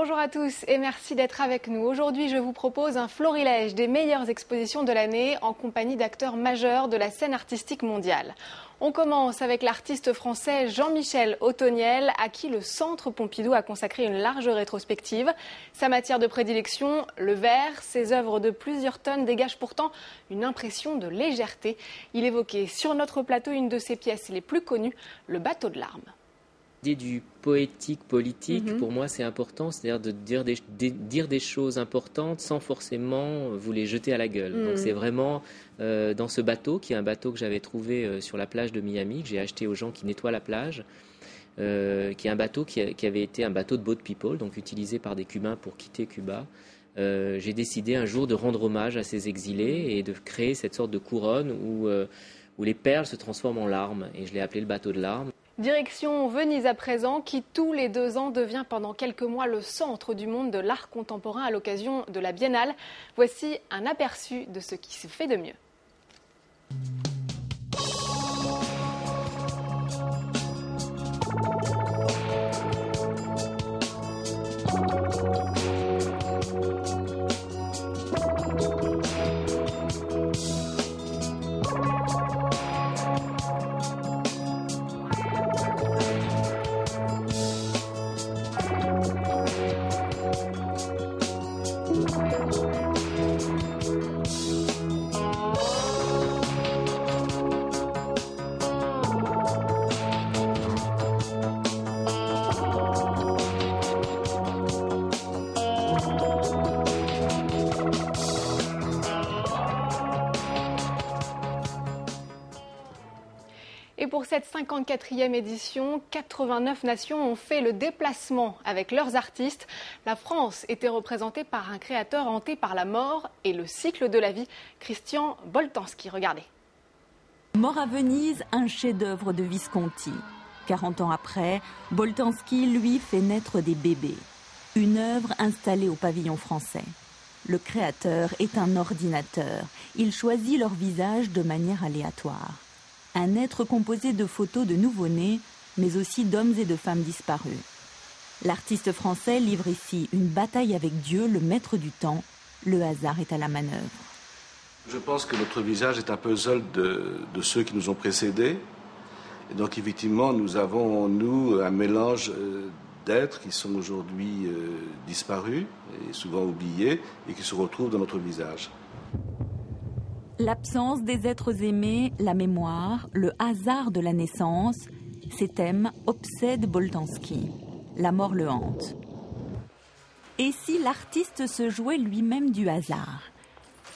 Bonjour à tous et merci d'être avec nous. Aujourd'hui, je vous propose un florilège des meilleures expositions de l'année en compagnie d'acteurs majeurs de la scène artistique mondiale. On commence avec l'artiste français Jean-Michel Othoniel, à qui le Centre Pompidou a consacré une large rétrospective. Sa matière de prédilection, le verre, ses œuvres de plusieurs tonnes dégagent pourtant une impression de légèreté. Il évoquait sur notre plateau une de ses pièces les plus connues, le bateau de larmes. L'idée du poétique politique, pour moi, c'est important, c'est-à-dire de dire des choses importantes sans forcément vous les jeter à la gueule. Donc c'est vraiment dans ce bateau, qui est un bateau que j'avais trouvé sur la plage de Miami, que j'ai acheté aux gens qui nettoient la plage, qui est un bateau qui avait été un bateau de boat people, donc utilisé par des Cubains pour quitter Cuba. J'ai décidé un jour de rendre hommage à ces exilés et de créer cette sorte de couronne où les perles se transforment en larmes, et je l'ai appelé le bateau de larmes. Direction Venise à présent, qui tous les 2 ans devient pendant quelques mois le centre du monde de l'art contemporain à l'occasion de la Biennale. Voici un aperçu de ce qui se fait de mieux. Et pour cette 54e édition, 89 nations ont fait le déplacement avec leurs artistes. La France était représentée par un créateur hanté par la mort et le cycle de la vie, Christian Boltanski. Regardez. Mort à Venise, un chef-d'œuvre de Visconti. 40 ans après, Boltanski, lui, fait naître des bébés. Une œuvre installée au pavillon français. Le créateur est un ordinateur. Il choisit leur visage de manière aléatoire. Un être composé de photos de nouveau-nés, mais aussi d'hommes et de femmes disparus. L'artiste français livre ici une bataille avec Dieu, le maître du temps. Le hasard est à la manœuvre. Je pense que notre visage est un puzzle de ceux qui nous ont précédés. Et donc effectivement, nous avons, un mélange d'êtres qui sont aujourd'hui disparus et souvent oubliés et qui se retrouvent dans notre visage. L'absence des êtres aimés, la mémoire, le hasard de la naissance, ces thèmes obsèdent Boltanski. La mort le hante. Et si l'artiste se jouait lui-même du hasard ?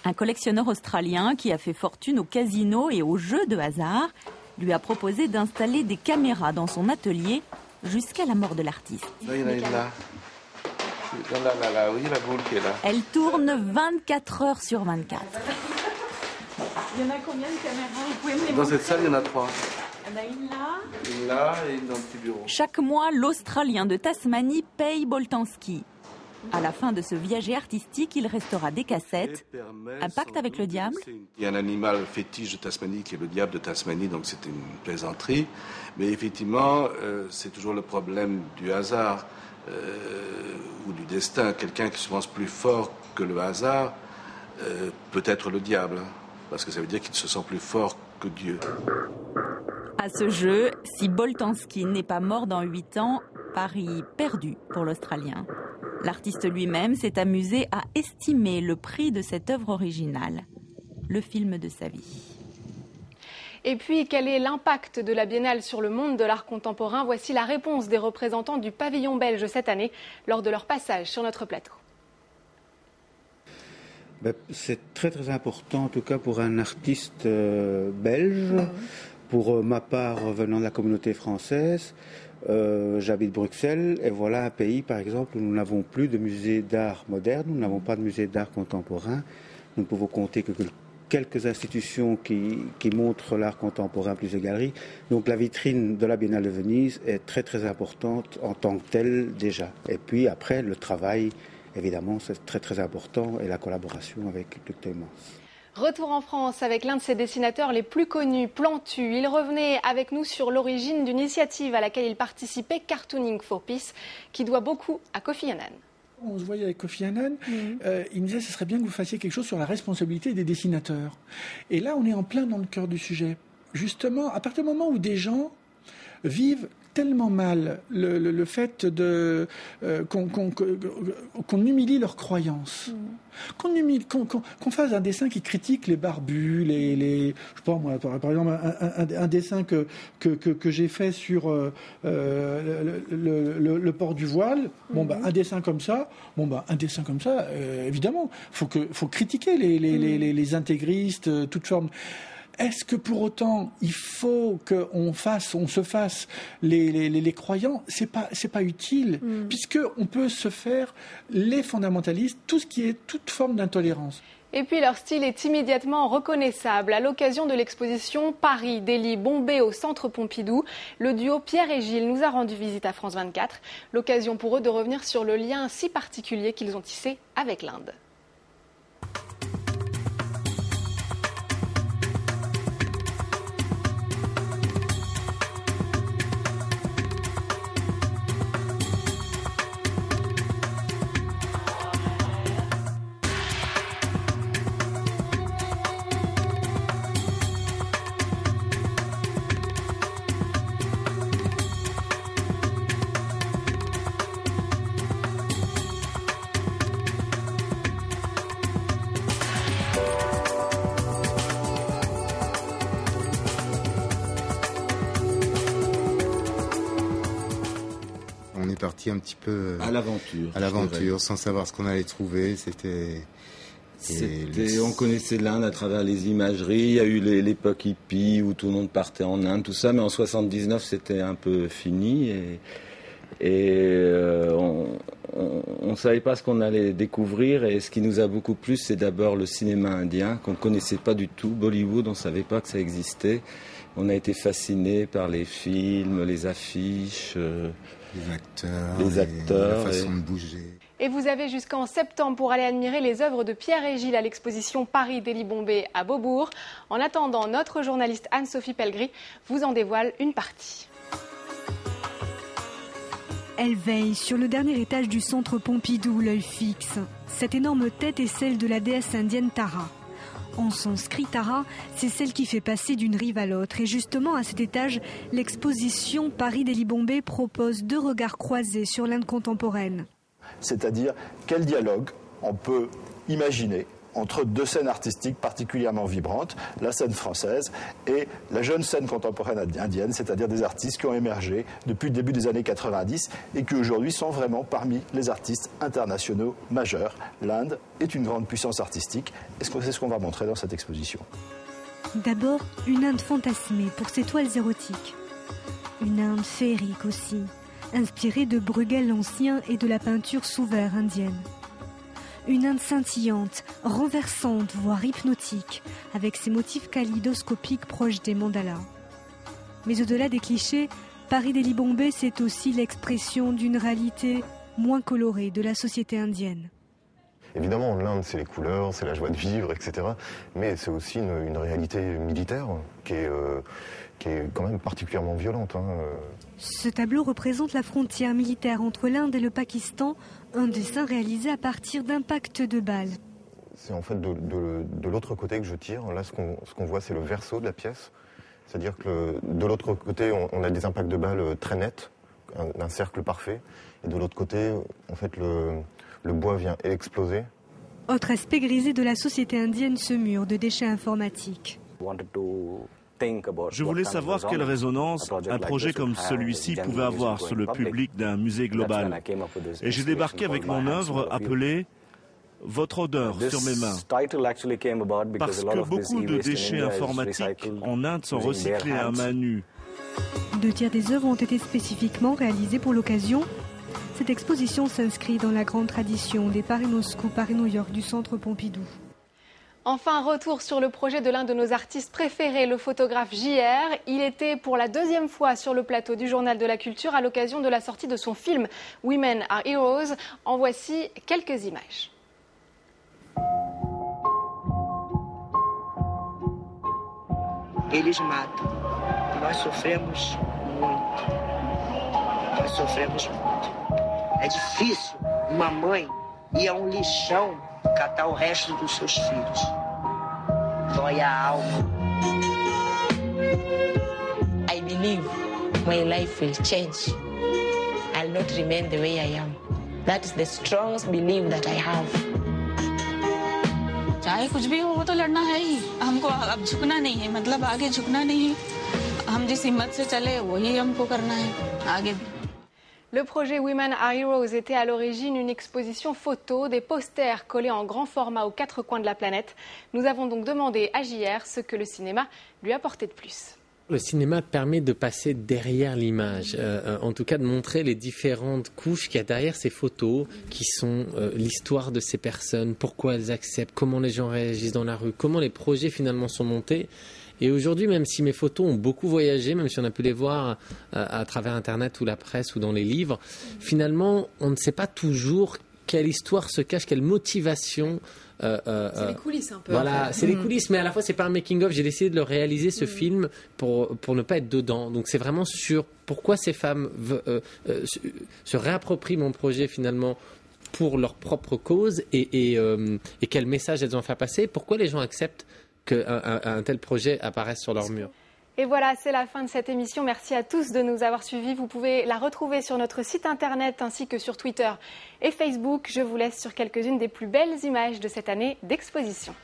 Un collectionneur australien qui a fait fortune au casino et aux jeux de hasard lui a proposé d'installer des caméras dans son atelier jusqu'à la mort de l'artiste. Là, il y en a une là. Là, oui, la boule qui est là. Elle tourne 24 heures sur 24. Il y en a combien de caméras? Vous pouvez me les Dans cette salle, il y en a 3. Il y en a une là. Une là et une dans le petit bureau. Chaque mois, l'Australien de Tasmanie paye Boltanski. À la fin de ce viager artistique, il restera des cassettes. Un pacte avec le diable. Il y a un animal fétiche de Tasmanie qui est le diable de Tasmanie, donc c'est une plaisanterie. Mais effectivement, c'est toujours le problème du hasard ou du destin. Quelqu'un qui se pense plus fort que le hasard peut être le diable. Parce que ça veut dire qu'il se sent plus fort que Dieu. À ce jeu, si Boltanski n'est pas mort dans 8 ans, pari perdu pour l'Australien. L'artiste lui-même s'est amusé à estimer le prix de cette œuvre originale, le film de sa vie. Et puis, quel est l'impact de la Biennale sur le monde de l'art contemporain? Voici la réponse des représentants du pavillon belge cette année lors de leur passage sur notre plateau. C'est très très important, en tout cas pour un artiste belge. Pour ma part, venant de la communauté française, j'habite Bruxelles et voilà un pays, par exemple, où nous n'avons plus de musée d'art moderne, nous n'avons pas de musée d'art contemporain. Nous ne pouvons compter que quelques institutions qui montrent l'art contemporain plus les galeries. Donc la vitrine de la Biennale de Venise est très très importante en tant que telle déjà. Et puis après, le travail, évidemment, c'est très très important et la collaboration avec Luc Teumans. Retour en France avec l'un de ses dessinateurs les plus connus, Plantu. Il revenait avec nous sur l'origine d'une initiative à laquelle il participait, Cartooning for Peace, qui doit beaucoup à Kofi Annan. on se voyait avec Kofi Annan, il me disait ce serait bien que vous fassiez quelque chose sur la responsabilité des dessinateurs. Et là, on est en plein dans le cœur du sujet. Justement, à partir du moment où des gens vivent tellement mal le fait qu'on humilie leurs croyances, qu'on fasse un dessin qui critique les barbus, je sais pas moi, par exemple un dessin que j'ai fait sur le port du voile. Un dessin comme ça, évidemment, faut critiquer les intégristes, toute forme. Est-ce que pour autant il faut qu'on se fasse les croyants? C'est pas utile, puisque on peut se faire les fondamentalistes, tout ce qui est toute forme d'intolérance. Et puis leur style est immédiatement reconnaissable. À l'occasion de l'exposition Paris, Delhi, Bombay au Centre Pompidou, le duo Pierre et Gilles nous a rendu visite à France 24. L'occasion pour eux de revenir sur le lien si particulier qu'ils ont tissé avec l'Inde. Parti un petit peu à l'aventure, sans savoir ce qu'on allait trouver. On connaissait l'Inde à travers les imageries. Il y a eu l'époque hippie où tout le monde partait en Inde, tout ça, mais en 79 c'était un peu fini et on savait pas ce qu'on allait découvrir. Et ce qui nous a beaucoup plu, c'est d'abord le cinéma indien qu'on connaissait pas du tout. Bollywood, on savait pas que ça existait. On a été fascinés par les films, les affiches. Les acteurs, la façon de bouger. Et vous avez jusqu'en septembre pour aller admirer les œuvres de Pierre et Gilles à l'exposition Paris, Delhi, Bombay à Beaubourg. En attendant, notre journaliste Anne-Sophie Pellegris vous en dévoile une partie. Elle veille sur le dernier étage du Centre Pompidou, l'œil fixe. Cette énorme tête est celle de la déesse indienne Tara. En sanskrit, Tara, c'est celle qui fait passer d'une rive à l'autre. Et justement, à cet étage, l'exposition Paris, Delhi, Bombay propose deux regards croisés sur l'Inde contemporaine. C'est-à-dire, quel dialogue on peut imaginer entre deux scènes artistiques particulièrement vibrantes, la scène française et la jeune scène contemporaine indienne, c'est-à-dire des artistes qui ont émergé depuis le début des années 90 et qui aujourd'hui sont vraiment parmi les artistes internationaux majeurs. L'Inde est une grande puissance artistique et c'est ce qu'on va montrer dans cette exposition. D'abord, une Inde fantasmée pour ses toiles érotiques. Une Inde féerique aussi, inspirée de Bruegel l'Ancien et de la peinture sous verre indienne. Une Inde scintillante, renversante, voire hypnotique, avec ses motifs kaléidoscopiques proches des mandalas. Mais au-delà des clichés, Paris, Delhi, Bombay, c'est aussi l'expression d'une réalité moins colorée de la société indienne. Évidemment, l'Inde, c'est les couleurs, c'est la joie de vivre, etc. Mais c'est aussi une réalité militaire qui est quand même particulièrement violente. Ce tableau représente la frontière militaire entre l'Inde et le Pakistan, un dessin réalisé à partir d'impacts de balles. C'est en fait de l'autre côté que je tire. Là, ce qu'on voit, c'est le verso de la pièce. C'est-à-dire que de l'autre côté, on a des impacts de balles très nets, un cercle parfait. Et de l'autre côté, en fait, le bois vient exploser. Autre aspect grisé de la société indienne, ce mur de déchets informatiques. Je voulais savoir quelle résonance un projet comme celui-ci pouvait avoir sur le public d'un musée global. Et j'ai débarqué avec mon œuvre appelée « Votre odeur sur mes mains ». Parce que beaucoup de déchets informatiques en Inde sont recyclés à main nue. 2 tiers des œuvres ont été spécifiquement réalisées pour l'occasion. Cette exposition s'inscrit dans la grande tradition des Paris-Moscou, Paris-New York du Centre Pompidou. Enfin, retour sur le projet de l'un de nos artistes préférés, le photographe JR. Il était pour la 2e fois sur le plateau du Journal de la Culture à l'occasion de la sortie de son film Women are Heroes. En voici quelques images. Eles matam. Nós sofremos muito. Nós sofremos muito. É difícil Uma mãe e é lixão catar o resto dos seus filhos. Dói a alma. I believe my life will change. I'll not remain the way I am. That is the strongest belief that I have. चाहे कुछ भी हो वो तो लड़ना है ही हमको अब झुकना नहीं है मतलब आगे झुकना नहीं है हम जिस हिम्मत से चले वही हमको करना है आगे Le projet Women Are Heroes était à l'origine une exposition photo, des posters collés en grand format aux quatre coins de la planète. Nous avons donc demandé à JR ce que le cinéma lui apportait de plus. Le cinéma permet de passer derrière l'image, en tout cas de montrer les différentes couches qu'il y a derrière ces photos, qui sont l'histoire de ces personnes, pourquoi elles acceptent, comment les gens réagissent dans la rue, comment les projets finalement sont montés. Et aujourd'hui, même si mes photos ont beaucoup voyagé, même si on a pu les voir à travers Internet ou la presse ou dans les livres, finalement, on ne sait pas toujours quelle histoire se cache, quelle motivation. C'est les coulisses un peu. Voilà, c'est les coulisses, mais à la fois c'est pas un making-of. J'ai décidé de le réaliser ce film pour ne pas être dedans. Donc c'est vraiment sur pourquoi ces femmes se réapproprient mon projet finalement pour leur propre cause et quel message elles ont à faire passer. Pourquoi les gens acceptent qu'un tel projet apparaisse sur leur mur. Et voilà, c'est la fin de cette émission. Merci à tous de nous avoir suivis. Vous pouvez la retrouver sur notre site internet ainsi que sur Twitter et Facebook. Je vous laisse sur quelques-unes des plus belles images de cette année d'exposition.